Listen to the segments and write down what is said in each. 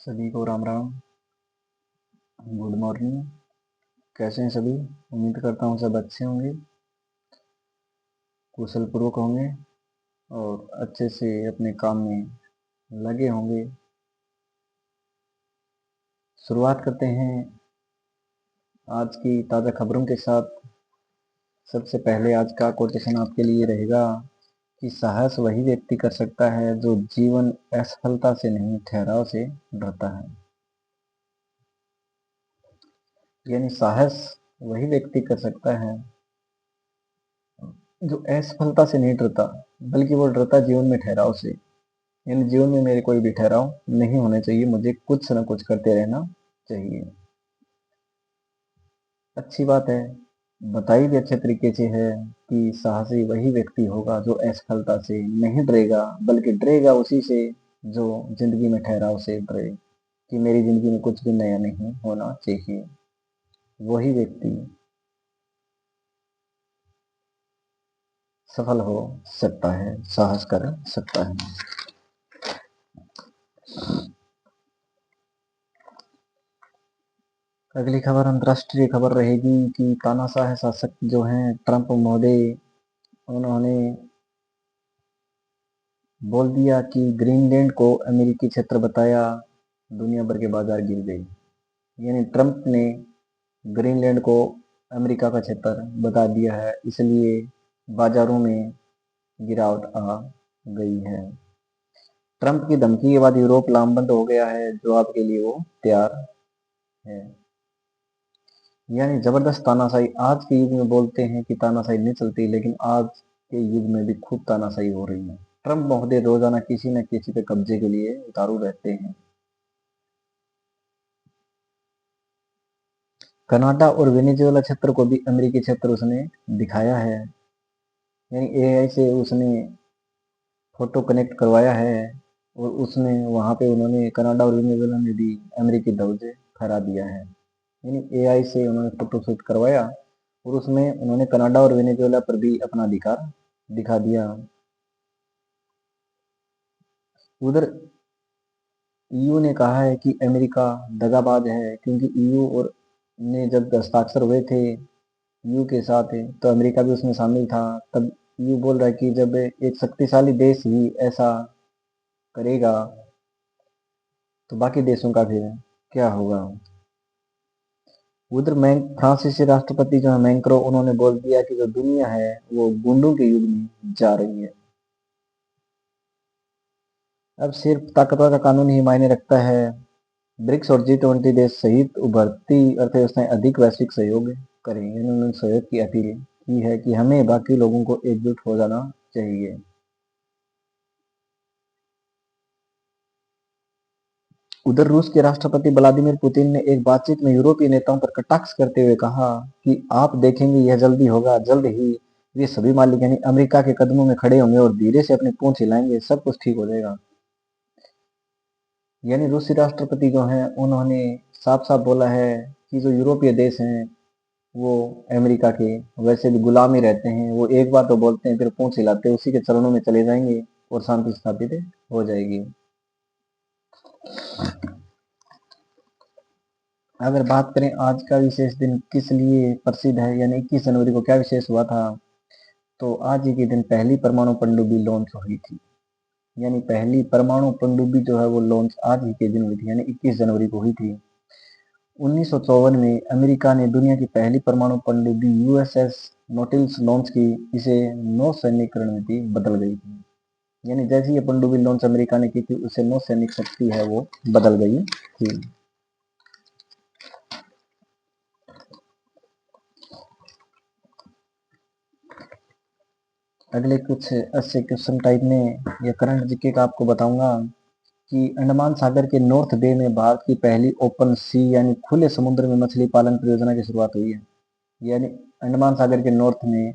सभी को Ram Ram. Good morning. कैसे हैं सभी? उम्मीद करता हूँ सब अच्छे होंगे, कुशल पूर्वक होंगे और अच्छे से अपने काम में लगे होंगे। शुरुआत करते हैं आज की ताज़ा खबरों के साथ। सबसे पहले आज का कोटेशन आपके लिए रहेगा कि साहस वही व्यक्ति कर सकता है जो जीवन असफलता से नहीं ठहराव से डरता है। यानी साहस वही व्यक्ति कर सकता है जो असफलता से नहीं डरता, बल्कि वो डरता जीवन में ठहराव से। यानी जीवन में मेरे कोई भी ठहराव नहीं होने चाहिए, मुझे कुछ ना कुछ करते रहना चाहिए। अच्छी बात है, बताई भी अच्छे तरीके से है कि साहसी वही व्यक्ति होगा जो असफलता से नहीं डरेगा, बल्कि डरेगा उसी से जो जिंदगी में ठहराव से डरे कि मेरी जिंदगी में कुछ भी नया नहीं होना चाहिए। वही व्यक्ति सफल हो सकता है, साहस कर सकता है। अगली खबर अंतर्राष्ट्रीय खबर रहेगी कि तानाशाह शासक जो हैं ट्रंप महोदय, उन्होंने बोल दिया कि ग्रीनलैंड को अमेरिकी क्षेत्र बताया, दुनिया भर के बाजार गिर गए। यानी ट्रंप ने ग्रीनलैंड को अमेरिका का क्षेत्र बता दिया है, इसलिए बाजारों में गिरावट आ गई है। ट्रंप की धमकी के बाद यूरोप लामबंद हो गया है, जवाब के लिए वो तैयार है। यानी जबरदस्त तानाशाही। आज के युग में बोलते हैं कि तानाशाही नहीं चलती, लेकिन आज के युग में भी खूब तानाशाही हो रही है। ट्रंप महोदय रोजाना किसी न किसी पे कब्जे के लिए उतारू रहते हैं। कनाडा और वेनेजुएला क्षेत्र को भी अमेरिकी क्षेत्र उसने दिखाया है। यानी एआई से उसने फोटो कनेक्ट करवाया है और उसने वहां पे उन्होंने कनाडा और वेनेजुएला में भी अमेरिकी ध्वज फहरा दिया है। यानी एआई से उन्होंने फोटो शूट करवाया और उसमें उन्होंने कनाडा और वेनेजुएला पर भी अपना अधिकार दिखा दिया। उधर ईयू ने कहा है कि अमेरिका दगाबाज है, क्योंकि ईयू और ने जब हस्ताक्षर हुए थे ईयू के साथ तो अमेरिका भी उसमें शामिल था। तब ईयू बोल रहा है कि जब एक शक्तिशाली देश ही ऐसा करेगा तो बाकी देशों का फिर क्या होगा। उधर फ्रांसीसी राष्ट्रपति जो है मैक्रो, उन्होंने बोल दिया कि जो दुनिया है वो गुंडों के युग में जा रही है। अब सिर्फ ताकतवर का कानून ही मायने रखता है। ब्रिक्स और G20 देश सहित उभरती अर्थव्यवस्थाएं अधिक वैश्विक सहयोग करें। इन्होंने सहयोग की अपील की है कि हमें बाकी लोगों को एकजुट हो जाना चाहिए। उधर रूस के राष्ट्रपति व्लादिमीर पुतिन ने एक बातचीत में यूरोपीय नेताओं पर कटाक्ष करते हुए कहा कि आप देखेंगे यह जल्दी होगा, जल्द ही वे सभी मालिक यानी अमेरिका के कदमों में खड़े होंगे और धीरे से अपनी पूंछ हिलाएंगे, सब कुछ ठीक हो जाएगा। यानी रूसी राष्ट्रपति जो हैं उन्होंने साफ साफ बोला है कि जो यूरोपीय देश हैं वो अमेरिका के वैसे भी गुलाम ही रहते हैं। वो एक बार तो बोलते हैं फिर पूंछ हिलाते हैं, उसी के चरणों में चले जाएंगे और शांति स्थापित हो जाएगी। अगर बात करें आज का विशेष दिन किस लिए प्रसिद्ध है, यानी 21 जनवरी को क्या विशेष हुआ था, तो आज ही के दिन पहली परमाणु पनडुब्बी लॉन्च हुई थी। यानी पहली परमाणु पनडुब्बी जो है वो लॉन्च आज ही के दिन हुई थी, यानी 21 जनवरी को हुई थी। 1954 में अमेरिका ने दुनिया की पहली परमाणु पनडुब्बी यूएसएस नोटिल्स लॉन्च की। इसे नौसैनिक रणनीति बदल गई थी। यानी जैसे ये पनडुब्बी लॉन्च अमेरिका ने की थी, उससे नौसैनिक शक्ति है वो बदल गई थी। अगले कुछ ऐसे क्वेश्चन टाइप में या करंट जीके का आपको बताऊंगा कि अंडमान सागर के नॉर्थ बे में भारत की पहली ओपन सी यानी खुले समुद्र में मछली पालन परियोजना की शुरुआत हुई है। यानी अंडमान सागर के नॉर्थ में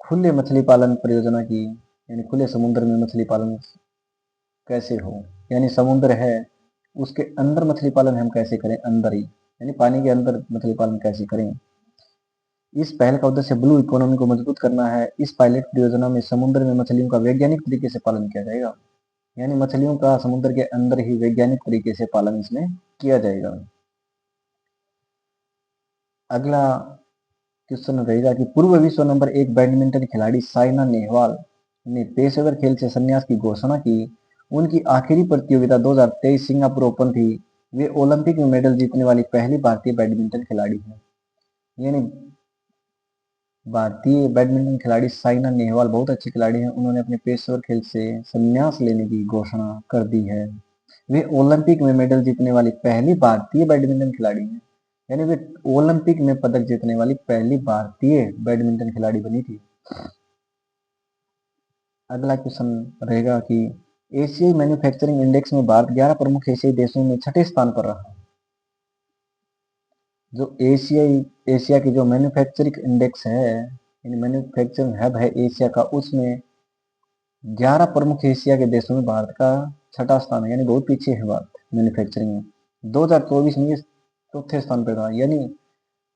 खुले मछली पालन परियोजना की, यानी खुले समुद्र में मछली पालन कैसे हो, यानी समुद्र है उसके अंदर मछली पालन हम कैसे करें, अंदर ही यानी पानी के अंदर मछली पालन कैसे करें। इस पहल का उद्देश्य ब्लू इकोनॉमी को मजबूत करना है। इस पायलट परियोजना में समुद्र में मछलियों का वैज्ञानिक तरीके से पालन किया जाएगा। यानी मछलियों का समुद्र के अंदर ही वैज्ञानिक तरीके से पालन इसमें किया जाएगा। अगला क्वेश्चन रहेगा कि पूर्व विश्व नंबर 1 बैडमिंटन खिलाड़ी साइना नेहवाल ने पेशेवर खेल से संन्यास की घोषणा की। उनकी आखिरी प्रतियोगिता 2023 सिंगापुर ओपन थी। वे ओलंपिक में मेडल जीतने वाली पहली भारतीय बैडमिंटन खिलाड़ी हैं। यानी भारतीय बैडमिंटन खिलाड़ी साइना नेहवाल बहुत अच्छे खिलाड़ी हैं। उन्होंने अपने पेशेवर खेल से संन्यास लेने की घोषणा कर दी है। वे ओलंपिक में मेडल जीतने वाली पहली भारतीय बैडमिंटन खिलाड़ी हैं। यानी वे ओलंपिक में पदक जीतने वाली पहली भारतीय बैडमिंटन खिलाड़ी बनी थी। अगला क्वेश्चन रहेगा कि एशियाई मैन्युफैक्चरिंग इंडेक्स में भारत 11 प्रमुख एशियाई देशों में छठे स्थान पर रहा। जो एशिया की जो मैन्युफैक्चरिंग इंडेक्स है, यानी मैन्युफैक्चरिंग हब है एशिया का, उसमें 11 प्रमुख एशिया के देशों में भारत का छठा स्थान है। यानी बहुत पीछे है भारत मैन्युफैक्चरिंग में। 2024 में ये चौथे स्थान पे था। यानी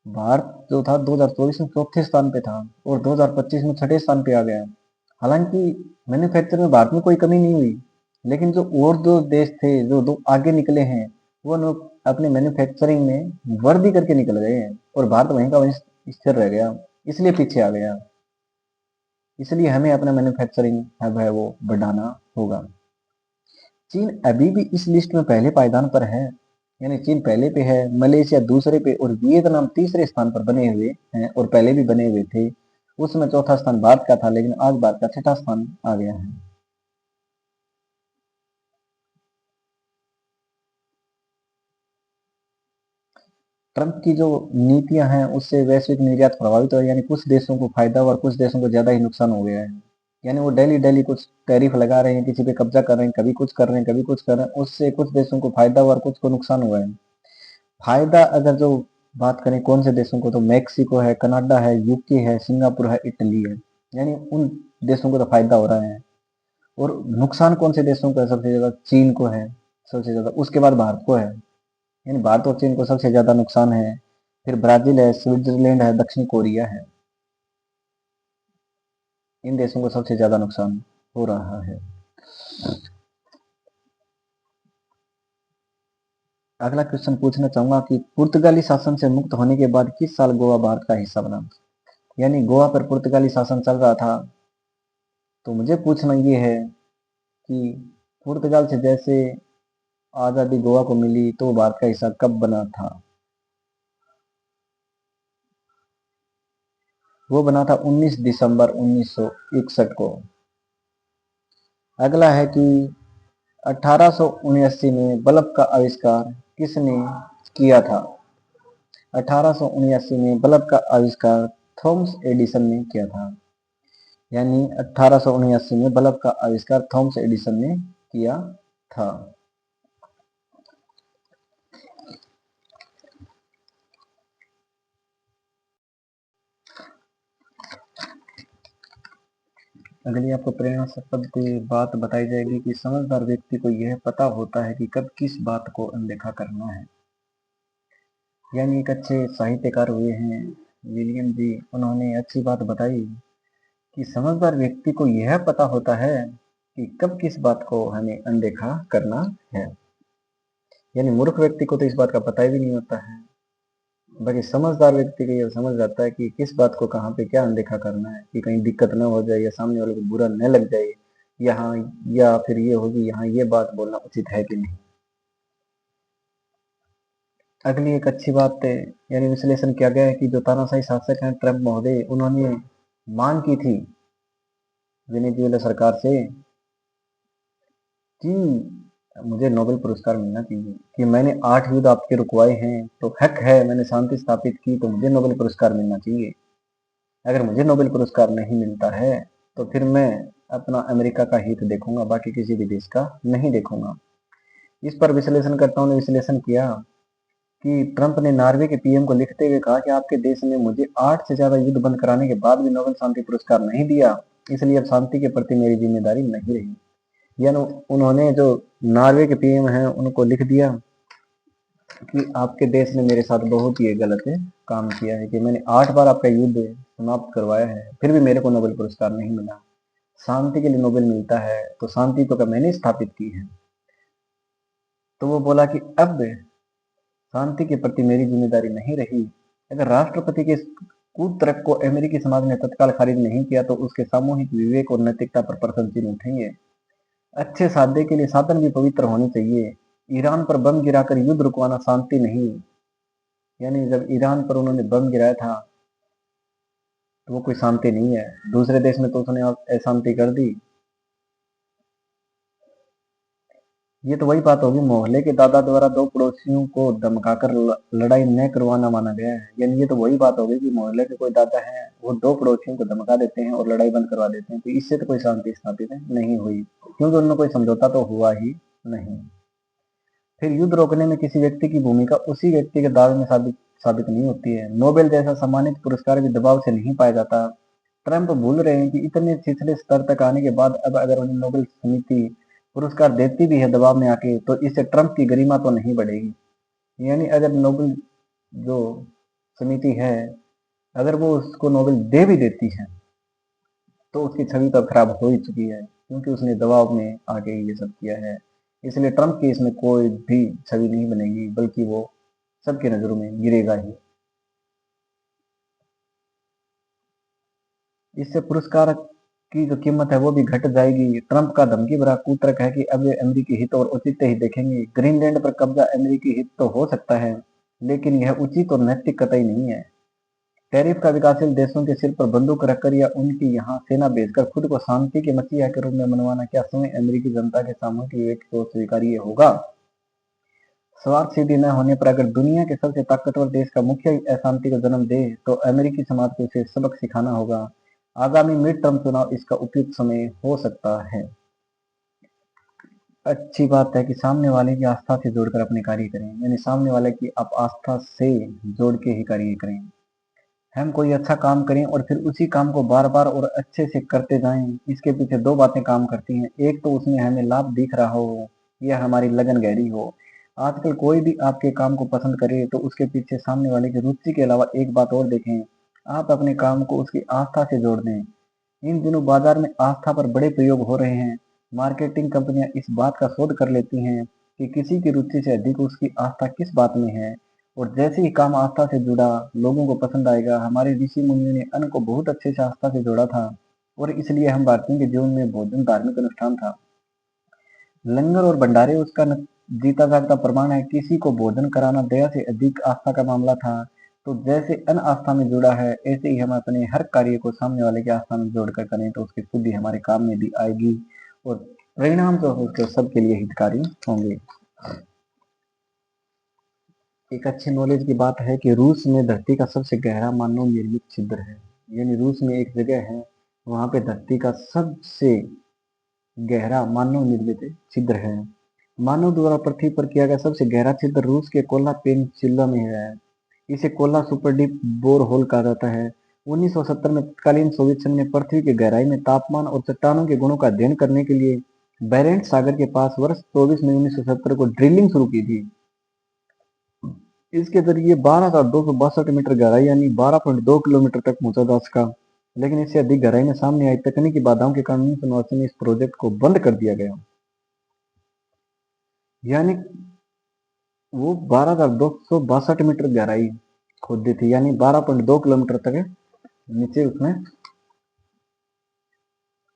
भारत जो था 2024 में चौथे स्थान पे था और 2025 में छठे स्थान पे आ गया। हालांकि मैन्युफैक्चरिंग में भारत में कोई कमी नहीं हुई, लेकिन जो और दो देश थे जो दो आगे निकले हैं, वो लोग अपने मैन्युफैक्चरिंग में वृद्धि करके निकल गए हैं और भारत वहीं का वहीं स्थिर रह गया, इसलिए पीछे आ गया। इसलिए हमें अपना मैन्युफैक्चरिंग हब है वो बढ़ाना होगा। चीन अभी भी इस लिस्ट में पहले पायदान पर है। यानी चीन पहले पे है, मलेशिया दूसरे पे और वियतनाम तीसरे स्थान पर बने हुए हैं और पहले भी बने हुए थे। उसमें चौथा स्थान भारत का था, लेकिन आज भारत का छठा स्थान आ गया है। ट्रंप की जो नीतियां हैं उससे वैश्विक निर्यात प्रभावित हो, यानी कुछ देशों को फायदा और कुछ देशों को ज्यादा ही नुकसान हो गया है। यानी वो डेली डेली कुछ टैरिफ लगा रहे हैं, किसी पे कब्जा कर रहे हैं, कभी कुछ कर रहे हैं, कभी कुछ कर रहे हैं। उससे कुछ देशों को फायदा हुआ और कुछ को नुकसान हुआ है। फायदा अगर जो बात करें कौन से देशों को, तो मैक्सिको है, कनाडा है, यूके है, सिंगापुर है, इटली है। यानी उन देशों को तो फायदा हो रहा है। और नुकसान कौन से देशों को है? सबसे ज्यादा चीन को है सबसे ज्यादा, उसके बाद भारत को है। यानी भारत और चीन को सबसे ज्यादा नुकसान है। फिर ब्राजील है, स्विट्जरलैंड है, दक्षिण कोरिया है। इन देशों को सबसे ज्यादा नुकसान हो रहा है। अगला क्वेश्चन पूछना चाहूंगा कि पुर्तगाली शासन से मुक्त होने के बाद किस साल गोवा भारत का हिस्सा बना? यानी गोवा पर पुर्तगाली शासन चल रहा था, तो मुझे पूछना ये है कि पुर्तगाल से जैसे आजादी गोवा को मिली तो भारत का हिस्सा कब बना था? वो बना था 19 दिसंबर 1961 को। अगला है कि 1879 में बल्ब का आविष्कार किसने किया था? 1879 में बल्ब का आविष्कार थॉमस एडिसन ने किया था। यानी 1879 में बल्ब का आविष्कार थॉमस एडिसन ने किया था। अगली आपको प्रेरणा शब्द बात बताई जाएगी कि समझदार व्यक्ति को यह पता होता है कि कब किस बात को अनदेखा करना है। यानी एक अच्छे साहित्यकार हुए हैं विलियम जी, उन्होंने अच्छी बात बताई कि समझदार व्यक्ति को यह पता होता है कि कब किस बात को हमें अनदेखा करना है। यानी मूर्ख व्यक्ति को तो इस बात का पता ही भी नहीं होता है। बाकी समझदार व्यक्ति को यह समझ जाता है कि किस बात को कहाँ पे क्या अनदेखा करना है, कि कहीं दिक्कत न हो जाए या सामने वाले को बुरा न लग जाए, यहाँ या फिर ये होगी यहाँ ये बात बोलना उचित है कि नहीं। अगली एक अच्छी बात है, यानी विश्लेषण किया गया है कि जो तानाशाही शासक हैं ट्रंप महोदय, उन्होंने मांग की थी वेनेजुएला सरकार से कि मुझे नोबेल पुरस्कार मिलना चाहिए, कि मैंने 8 युद्ध आपके रुकवाए हैं तो हक है, मैंने शांति स्थापित की तो मुझे नोबेल पुरस्कार मिलना चाहिए। अगर मुझे नोबेल पुरस्कार नहीं मिलता है तो फिर मैं अपना अमेरिका का हित देखूंगा, बाकी किसी भी देश का नहीं देखूंगा। इस पर विश्लेषणकर्ताओं ने विश्लेषण किया कि ट्रंप ने नॉर्वे के पीएम को लिखते हुए कहा कि आपके देश ने मुझे 8 से ज्यादा युद्ध बंद कराने के बाद भी नोबेल शांति पुरस्कार नहीं दिया, इसलिए अब शांति के प्रति मेरी जिम्मेदारी नहीं रही। यानी उन्होंने जो नॉर्वे के पीएम हैं उनको लिख दिया कि आपके देश ने मेरे साथ बहुत ही गलत काम किया है कि मैंने 8 बार आपका युद्ध समाप्त करवाया है, फिर भी मेरे को नोबेल पुरस्कार नहीं मिला। शांति के लिए नोबेल मिलता है, तो शांति तो मैंने स्थापित की है। तो वो बोला कि अब शांति के प्रति मेरी जिम्मेदारी नहीं रही। अगर राष्ट्रपति के कुतर्क को अमेरिकी समाज ने तत्काल खारिज नहीं किया तो उसके सामूहिक विवेक और नैतिकता पर प्रश्न चिन्ह उठेंगे। अच्छे साधे के लिए साधन भी पवित्र होने चाहिए। ईरान पर बम गिराकर युद्ध रुकवाना शांति नहीं। यानी जब ईरान पर उन्होंने बम गिराया था तो वो कोई शांति नहीं है। दूसरे देश में तो उसने अशांति कर दी। ये तो वही बात होगी, मोहल्ले के दादा द्वारा दो पड़ोसियों को धमकाकर लड़ाई न करवाना माना गया है। यानी ये तो वही बात होगी कि मोहल्ले के कोई दादा है, वो दो पड़ोसियों को धमका देते हैं और लड़ाई बंद करवा देते हैं, तो इससे तो कोई शांति स्थापित नहीं हुई, क्योंकि उनमें कोई समझौता तो हुआ ही नहीं। फिर युद्ध रोकने में किसी व्यक्ति की भूमिका उसी व्यक्ति के दावे में साबित नहीं होती है। नोबेल जैसा सम्मानित पुरस्कार भी दबाव से नहीं पाया जाता। ट्रंप भूल रहे हैं कि इतने निचले स्तर तक आने के बाद अब अगर उन्हें नोबेल समिति पुरस्कार देती भी है दबाव में आके, तो इससे ट्रंप की गरिमा तो नहीं बढ़ेगी। यानी अगर नोबेल जो समिति है, अगर वो उसको नोबेल दे भी देती है तो उसकी छवि तो खराब हो ही चुकी है, क्योंकि उसने दबाव में आके ये सब किया है। इसलिए ट्रंप की इसमें कोई भी छवि नहीं बनेगी, बल्कि वो सबकी नजरों में गिरेगा ही। इससे पुरस्कार की जो कीमत है वो भी घट जाएगी। ट्रंप का धमकी भरा कुतर्क है कि अब वे अमेरिकी हित और औचित्य ही देखेंगे। ग्रीनलैंड पर कब्जा अमेरिकी हित तो हो सकता है, लेकिन यह उचित और नैतिक कतई नहीं है। टैरिफ का विकासशील देशों के सिर पर बंदूक रखकर या उनकी यहाँ सेना भेजकर खुद को शांति के मसीहा के रूप में मनवाना क्या स्वयं अमेरिकी जनता के सामूहिक विवेक को स्वीकार्य होगा? स्वार्थ सिद्धि न होने पर अगर दुनिया के सबसे ताकतवर देश का मुखिया ही अशांति को जन्म दे तो अमेरिकी समाज को उसे सबक सिखाना होगा। आगामी मिड टर्म चुनाव इसका उपयुक्त समय हो सकता है। अच्छी बात है कि सामने वाले की आस्था से जोड़कर अपने कार्य करें, यानी सामने वाले की आप आस्था से जोड़ के ही कार्य करें। हम कोई अच्छा काम करें और फिर उसी काम को बार बार और अच्छे से करते जाएं, इसके पीछे दो बातें काम करती हैं। एक तो उसमें हमें लाभ दिख रहा हो या हमारी लगन गहरी हो। आजकल कोई भी आपके काम को पसंद करे तो उसके पीछे सामने वाले की रुचि के अलावा एक बात और देखें, आप अपने काम को उसकी आस्था से जोड़ दें। इन दिनों बाजार में आस्था पर बड़े प्रयोग हो रहे हैं। मार्केटिंग कंपनियां इस बात का शोध कर लेती हैं कि किसी की रुचि से अधिक उसकी आस्था किस बात में है, और जैसे ही काम आस्था से जुड़ा लोगों को पसंद आएगा। हमारे ऋषि मुनियों ने अन्न को बहुत अच्छे से आस्था से जोड़ा था, और इसलिए हम भारतीयों के जीवन में भोजन धार्मिक अनुष्ठान था। लंगर और भंडारे उसका जीता जागता प्रमाण है। किसी को भोजन कराना दया से अधिक आस्था का मामला था। तो जैसे अन्न आस्था में जुड़ा है, ऐसे ही हम अपने हर कार्य को सामने वाले की आस्था में जोड़कर करें तो उसकी शुद्धि हमारे काम में भी आएगी और परिणाम जो है सबके लिए हितकारी होंगे। एक अच्छी नॉलेज की बात है कि रूस में धरती का सबसे गहरा मानव निर्मित छिद्र है। यानी रूस में एक जगह है, वहां पे धरती का सबसे गहरा मानव निर्मित छिद्र है। मानव द्वारा पृथ्वी पर किया गया सबसे गहरा छिद्र रूस के कोला पेनिनसुला में है। इसे Kola super deep bore hole कहा जाता है। 1970 में तत्कालीन सोवियत संघ ने पृथ्वी की गहराई में तापमान और चट्टानों के गुणों का अध्ययन करने के लिए बैरेंट सागर के पास वर्ष 24 मई 1970 को ड्रिलिंग शुरू की थी। इसके जरिए 12,262 मीटर गहराई यानी 12.2 किलोमीटर तक पहुंचा जा सका, लेकिन इससे अधिक गहराई में सामने आई तकनीकी बाधाओं के कारण 1989 में इस प्रोजेक्ट को बंद कर दिया गया। यानी वो 12,262 मीटर गहराई खोदी थी, यानी 12.2 किलोमीटर तक नीचे उसने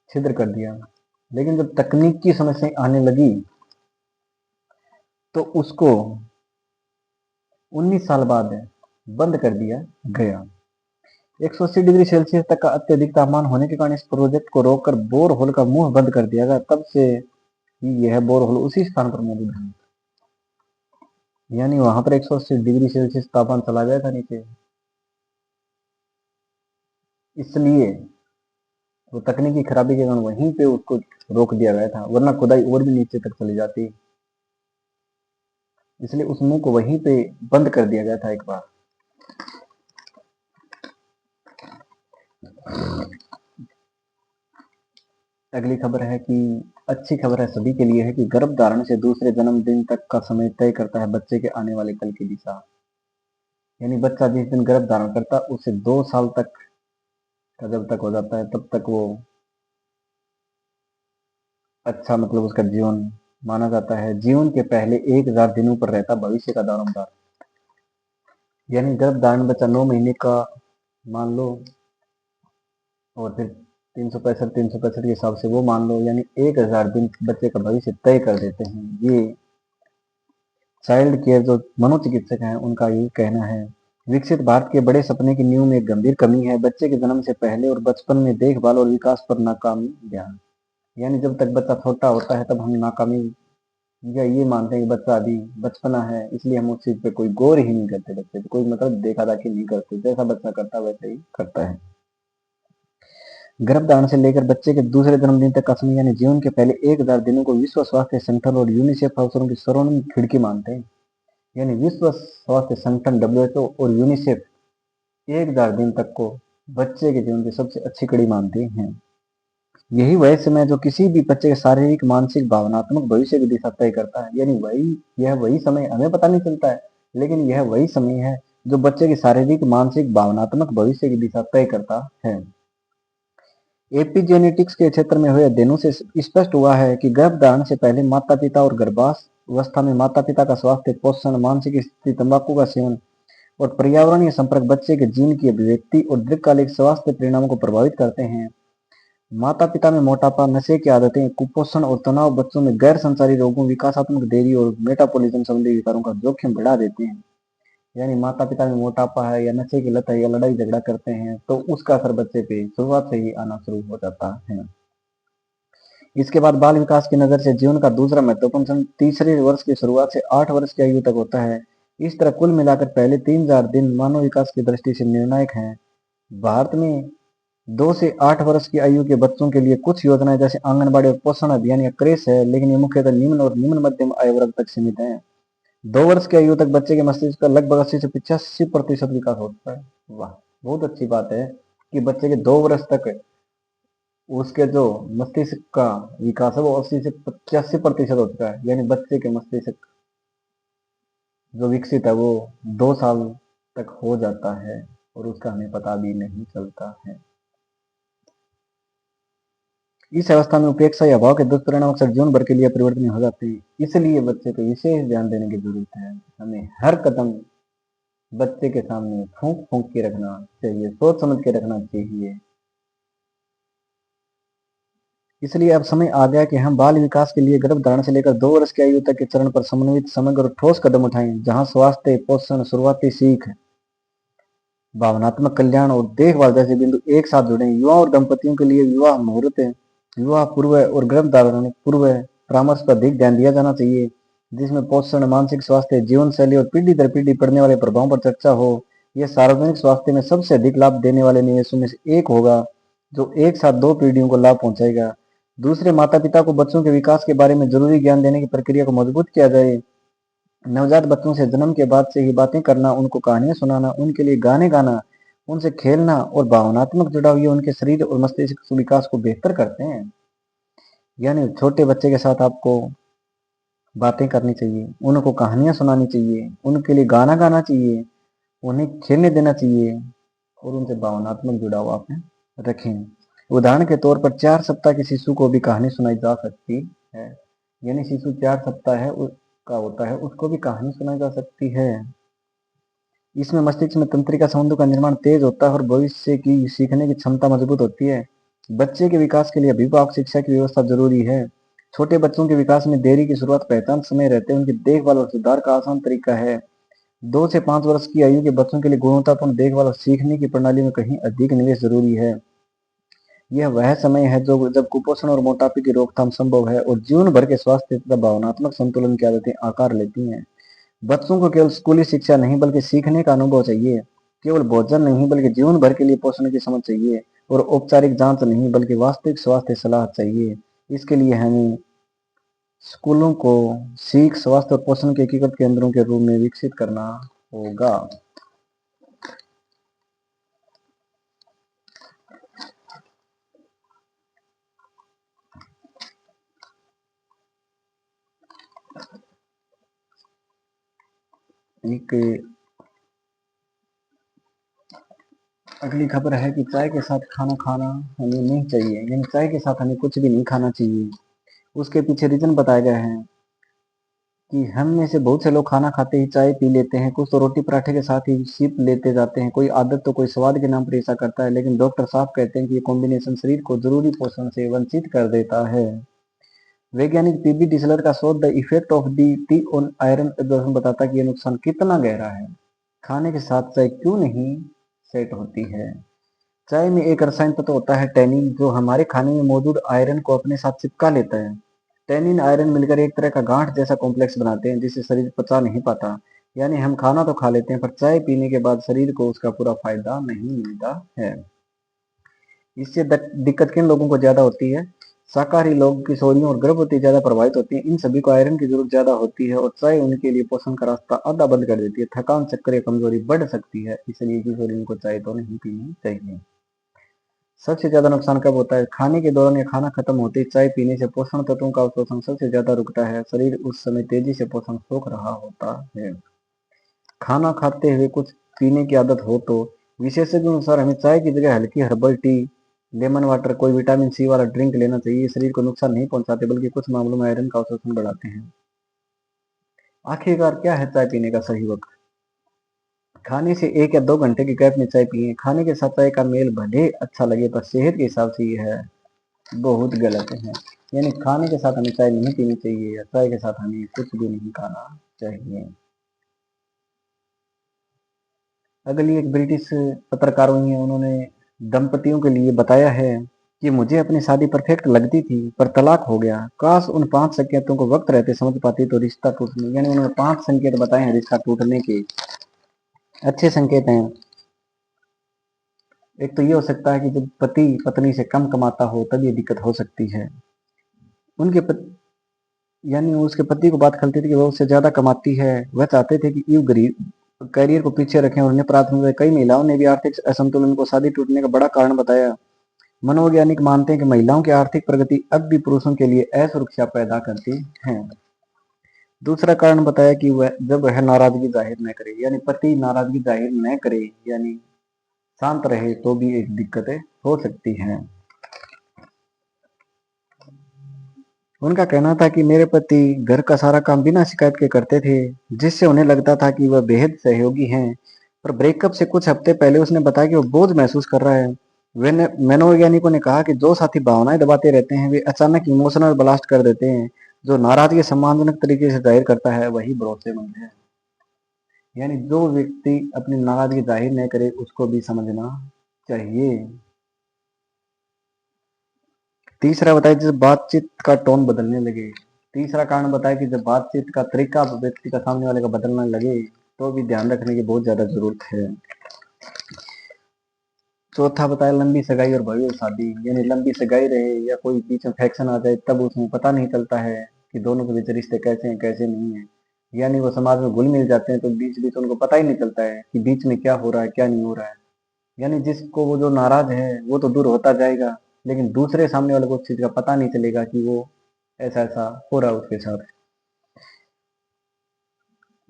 छिद्र कर दिया। लेकिन जब तकनीक की समस्याएं आने लगी तो उसको 19 साल बाद बंद कर दिया गया। 180 डिग्री सेल्सियस तक का अत्यधिक तापमान होने के कारण इस प्रोजेक्ट को रोककर बोर होल का मुंह बंद कर दिया गया। तब से ही यह बोर होल उसी स्थान पर मौजूद है। यानी वहां पर 180 डिग्री सेल्सियस तापमान चला गया था नीचे, इसलिए वो तकनीकी खराबी के कारण वहीं पे उसको रोक दिया गया था, वरना खुदाई और भी नीचे तक चली जाती। इसलिए उस मुंह को वहीं पे बंद कर दिया गया था एक बार। अगली खबर है कि अच्छी खबर है सभी के लिए है कि गर्भ धारण से दूसरे जन्मदिन तक का समय तय करता है बच्चे के आने वाले कल की दिशा। यानी बच्चा जिस दिन गर्भ धारण करता है उससे 2 साल तक का जब तक हो जाता है तब तक वो अच्छा मतलब उसका जीवन माना जाता है। जीवन के पहले 1000 दिनों पर रहता भविष्य का दारोमदार। यानी गर्भधारण बच्चा 9 महीने का मान लो, और फिर 365 के हिसाब से वो मान लो, यानी 1000 दिन बच्चे का भविष्य तय कर देते हैं। ये चाइल्ड केयर जो मनोचिकित्सक हैं उनका ये कहना है। विकसित भारत के बड़े सपने की नींव में एक गंभीर कमी है, बच्चे के जन्म से पहले और बचपन में देखभाल और विकास पर नाकामी ध्यान। यानी जब तक बच्चा छोटा होता है तब हम नाकामी या ये मानते हैं कि बच्चा अभी बचपना है, इसलिए हम उस चीज पे कोई गौर ही नहीं करते, बच्चे पे कोई मतलब देखा दाखी नहीं करते, जैसा बच्चा करता है वैसे ही करता है। गर्भधारण से लेकर बच्चे के दूसरे जन्मदिन तक का समय यानी जीवन के पहले 1000 दिनों को विश्व स्वास्थ्य संगठन और यूनिसेफ अवसरों की स्वर्णिम खिड़की मानते हैं। यानी विश्व स्वास्थ्य संगठन डब्ल्यूएचओ और यूनिसेफ 1000 दिन तक को बच्चे के जीवन की सबसे अच्छी कड़ी मानते हैं। यही वह समय है जो किसी भी बच्चे के शारीरिक मानसिक भावनात्मक भविष्य की दिशा तय करता है। यानी यह वही समय हमें पता नहीं चलता है, लेकिन यह वही समय है जो बच्चे की शारीरिक मानसिक भावनात्मक भविष्य की दिशा तय करता है। एपिजेनेटिक्स के क्षेत्र में हुए अध्ययनों से स्पष्ट हुआ है कि गर्भधारण से पहले माता पिता और गर्भावस्था में माता पिता का स्वास्थ्य, पोषण, मानसिक स्थिति, तंबाकू का सेवन और पर्यावरणीय संपर्क बच्चे के जीन की अभिव्यक्ति और दीर्घकालिक स्वास्थ्य परिणामों को प्रभावित करते हैं। माता पिता में मोटापा, नशे की आदतें, कुपोषण और तनाव बच्चों में गैर संचारी रोगों, विकासात्मक देरी और मेटाबॉलिज्म संबंधी विकारों का जोखिम बढ़ा देते हैं। यानी माता पिता में मोटापा है या नशे की लत है या लड़ाई झगड़ा करते हैं तो उसका असर बच्चे पे शुरुआत से ही आना शुरू हो जाता है। इसके बाद बाल विकास की नजर से जीवन का दूसरा महत्वपूर्ण समय तीसरे वर्ष की शुरुआत से 8 वर्ष की आयु तक होता है। इस तरह कुल मिलाकर पहले 3000 दिन मानव विकास की दृष्टि से निर्णायक हैं। भारत में 2 से 8 वर्ष की आयु के बच्चों के लिए कुछ योजनाएं जैसे आंगनबाड़ी और पोषण अभियान या क्रेश है, लेकिन ये मुख्यतः निम्न और निम्न मध्यम आयु वर्ग तक सीमित है। 2 वर्ष की आयु तक बच्चे के मस्तिष्क का लगभग 80 से 85% विकास होता है। वाह, बहुत अच्छी बात है कि बच्चे के 2 वर्ष तक उसके जो मस्तिष्क का विकास है वो 80 से 85% होता है। यानी बच्चे के मस्तिष्क जो विकसित है वो 2 साल तक हो जाता है और उसका हमें पता भी नहीं चलता है। इस अवस्था में उपेक्षा या अभाव के दुष्परिणाम अक्सर जीवन भर के लिए परिवर्तनीय हो जाते हैं। इसलिए बच्चे को विशेष ध्यान देने की जरूरत है। हमें हर कदम बच्चे के सामने फूंक फूंक के रखना चाहिए, सोच समझ के रखना चाहिए। इसलिए अब समय आ गया कि हम बाल विकास के लिए गर्भधारण से लेकर 2 वर्ष की आयु तक के चरण पर समन्वित, समग्र और ठोस कदम उठाएं, जहां स्वास्थ्य, पोषण, शुरुआती सीख, भावनात्मक कल्याण और देखभाल जैसे बिंदु एक साथ जुड़े। युवा और दंपतियों के लिए विवाह मुहूर्त, विवाह पूर्व और गर्भधारण पूर्व परामर्श पर अधिक ध्यान दिया जाना चाहिए, जिसमें पोषण, मानसिक स्वास्थ्य, जीवन शैली और पीढ़ी दर पीढ़ी पड़ने वाले प्रभावों पर चर्चा हो। यह सार्वजनिक स्वास्थ्य में सबसे अधिक लाभ देने वाले निवेशों में से एक होगा, जो एक साथ 2 पीढ़ियों को लाभ पहुंचाएगा। दूसरे, माता पिता को बच्चों के विकास के बारे में जरूरी ज्ञान देने की प्रक्रिया को मजबूत किया जाए। नवजात बच्चों से जन्म के बाद से ही बातें करना, उनको कहानियां सुनाना, उनके लिए गाने गाना, उनसे खेलना और भावनात्मक जुड़ाव ये उनके शरीर और मस्तिष्क विकास को बेहतर करते हैं। यानी छोटे बच्चे के साथ आपको बातें करनी चाहिए, उनको कहानियां सुनानी चाहिए, उनके लिए गाना गाना चाहिए, उन्हें खेलने देना चाहिए और उनसे भावनात्मक जुड़ाव आप रखें। उदाहरण के तौर पर 4 सप्ताह के शिशु को भी कहानी सुनाई जा सकती है। यानी शिशु 4 सप्ताह है का होता है, उसको भी कहानी सुनाई जा सकती है। इसमें मस्तिष्क में तंत्रिका संबंधों का निर्माण तेज होता है और भविष्य की सीखने की क्षमता मजबूत होती है। बच्चे के विकास के लिए अभिभावक शिक्षा की व्यवस्था जरूरी है। छोटे बच्चों के विकास में देरी की शुरुआत पहचान समय रहते उनकी देखभाल और सुधार का आसान तरीका है। 2 से 5 वर्ष की आयु के बच्चों के लिए गुणवत्तापूर्ण देखभाल और सीखने की प्रणाली में कहीं अधिक निवेश जरूरी है। यह वह समय है जो जब कुपोषण और मोटापे की रोकथाम संभव है और जीवन भर के स्वास्थ्य तथा भावनात्मक संतुलन की आदतें आकार लेती हैं। बच्चों को केवल स्कूली शिक्षा नहीं बल्कि सीखने का अनुभव चाहिए। केवल भोजन नहीं बल्कि जीवन भर के लिए पोषण की समझ चाहिए और औपचारिक जांच नहीं बल्कि वास्तविक स्वास्थ्य सलाह चाहिए। इसके लिए हमें स्कूलों को सीख, स्वास्थ्य और पोषण के एकीकृत केंद्रों के रूप में विकसित करना होगा। एक अगली खबर है कि चाय के साथ खाना खाना हमें नहीं चाहिए। यानी चाय के साथ हमें कुछ भी नहीं खाना चाहिए। उसके पीछे रीजन बताए गए हैं कि हम में से बहुत से लोग खाना खाते ही चाय पी लेते हैं, कुछ तो रोटी पराठे के साथ ही सिप लेते जाते हैं, कोई आदत तो कोई स्वाद के नाम पर ऐसा करता है, लेकिन डॉक्टर साहब कहते हैं कि ये कॉम्बिनेशन शरीर को जरूरी पोषण से वंचित कर देता है। वैज्ञानिक पीबी डिसलर का शोध the effect of the T on iron absorption बताता है कि ये नुकसान कितना गहरा है। खाने के साथ चाय क्यों नहीं सेट होती है? चाय में एक रसायन तत्व होता है टैनिन, जो हमारे खाने में मौजूद आयरन को अपने साथ चिपका लेता है। टैनिन आयरन मिलकर एक तरह का गांठ जैसा कॉम्प्लेक्स बनाते हैं जिसे शरीर पचा नहीं पाता। यानी हम खाना तो खा लेते हैं पर चाय पीने के बाद शरीर को उसका पूरा फायदा नहीं मिलता है। इससे दिक्कत किन लोगों को ज्यादा होती है? शाकाहारी लोग, किशोरियों और गर्भवती ज्यादा प्रभावित होती हैं। इन सभी को आयरन की जरूरत ज्यादा होती है और चाय उनके लिए पोषण का रास्ता आधा बंद कर देती है। थकान, चक्कर या कमजोरी बढ़ सकती है, इसलिए किशोरियों को चाय तो नहीं पीनी चाहिए। सबसे ज्यादा नुकसान कब होता है? खाने के दौरान या खाना खत्म होते ही चाय पीने से पोषण तत्वों का अवशोषण सबसे ज्यादा रुकता है। शरीर उस समय तेजी से पोषण सोख रहा होता है। खाना खाते हुए कुछ पीने की आदत हो तो विशेषज्ञों अनुसार हमें चाय की जगह हल्की हर्बल टी, लेमन वाटर, कोई विटामिन सी वाला ड्रिंक लेना चाहिए। ये शरीर को नुकसान नहीं पहुंचाते बल्कि कुछ मामलों में आयरन का अवशोषण बढ़ाते हैं। आखिरकार क्या है चाय पीने का सही वक्त? खाने से 1 या 2 घंटे के गैप में चाय पिए। खाने के साथ चाय का मेल भले अच्छा लगे पर सेहत के हिसाब से यह है बहुत गलत है। यानी खाने के साथ हमें चाय नहीं पीनी चाहिए या चाय के साथ हमें कुछ भी नहीं खाना चाहिए। अगली एक ब्रिटिश पत्रकार हुई है, उन्होंने दंपतियों के लिए बताया है कि मुझे अपनी शादी परफेक्ट लगती थी पर तलाक हो गया। काश उन 5 संकेतों को वक्त रहते समझ पाती तो रिश्ता टूटने, यानी उन्होंने 5 संकेत बताए हैं रिश्ता टूटने के। अच्छे संकेत हैं। एक तो ये हो सकता है कि जब पति पत्नी से कम कमाता हो तब ये दिक्कत हो सकती है। उनके यानी उसके पति को बात खलती थी कि वह उससे ज्यादा कमाती है। वह चाहते थे कि युव गरीब करियर को पीछे रखें और उन्हें प्राथमिकता। कई महिलाओं ने भी आर्थिक असंतुलन को शादी टूटने का बड़ा कारण बताया। मनोवैज्ञानिक मानते हैं कि महिलाओं की आर्थिक प्रगति अब भी पुरुषों के लिए असुरक्षा पैदा करती है। दूसरा कारण बताया कि वह जब वह नाराजगी जाहिर न करे, यानी पति नाराजगी जाहिर न करे, यानी शांत रहे तो भी एक दिक्कतें हो सकती हैं। उनका कहना था कि मेरे पति घर का सारा काम बिना शिकायत के करते थे, जिससे उन्हें लगता था कि वह बेहद सहयोगी हैं। पर ब्रेकअप से कुछ हफ्ते पहले उसने बताया कि वो बोझ महसूस कर रहा है। वे मनोवैज्ञानिकों ने कहा कि जो साथी भावनाएं दबाते रहते हैं वे अचानक इमोशनल ब्लास्ट कर देते हैं। जो नाराजगी सम्मानजनक तरीके से जाहिर करता है वही भरोसेमंद है। यानी जो व्यक्ति अपनी नाराजगी जाहिर नहीं करे उसको भी समझना चाहिए। तीसरा बताया जब बातचीत का टोन बदलने लगे। तीसरा कारण बताया कि जब बातचीत का तरीका व्यक्ति का सामने वाले का बदलने लगे तो भी ध्यान रखने की बहुत ज्यादा जरूरत है। चौथा बताया लंबी सगाई और भव्य शादी, यानी लंबी सगाई रहे या कोई बीच में फैक्शन आ जाए तब उसमें पता नहीं चलता है कि दोनों के बीच रिश्ते कैसे हैं कैसे नहीं है। यानी वो समाज में घुल मिल जाते हैं तो बीच बीच उनको पता ही नहीं चलता है कि बीच में क्या हो रहा है क्या नहीं हो रहा है। यानी जिसको वो जो नाराज है वो तो दूर होता जाएगा, लेकिन दूसरे सामने वाले को उस चीज का पता नहीं चलेगा कि वो ऐसा ऐसा हो रहा है उसके साथ।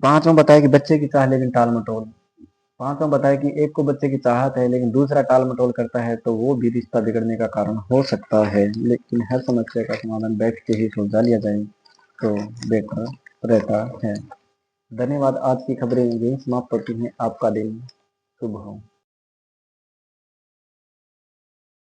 पांचवा बताया कि बच्चे की चाह लेकिन टाल मटोल। पांचवा बताया कि एक को बच्चे की चाहत है लेकिन दूसरा टाल मटोल करता है तो वो भी रिश्ता बिगड़ने का कारण हो सकता है। लेकिन हर समस्या का समाधान बैठ के ही सुलझा लिया जाए तो बेटर रहता है। धन्यवाद। आज की खबरें यही समाप्त होती हैं। आपका दिन शुभ हो।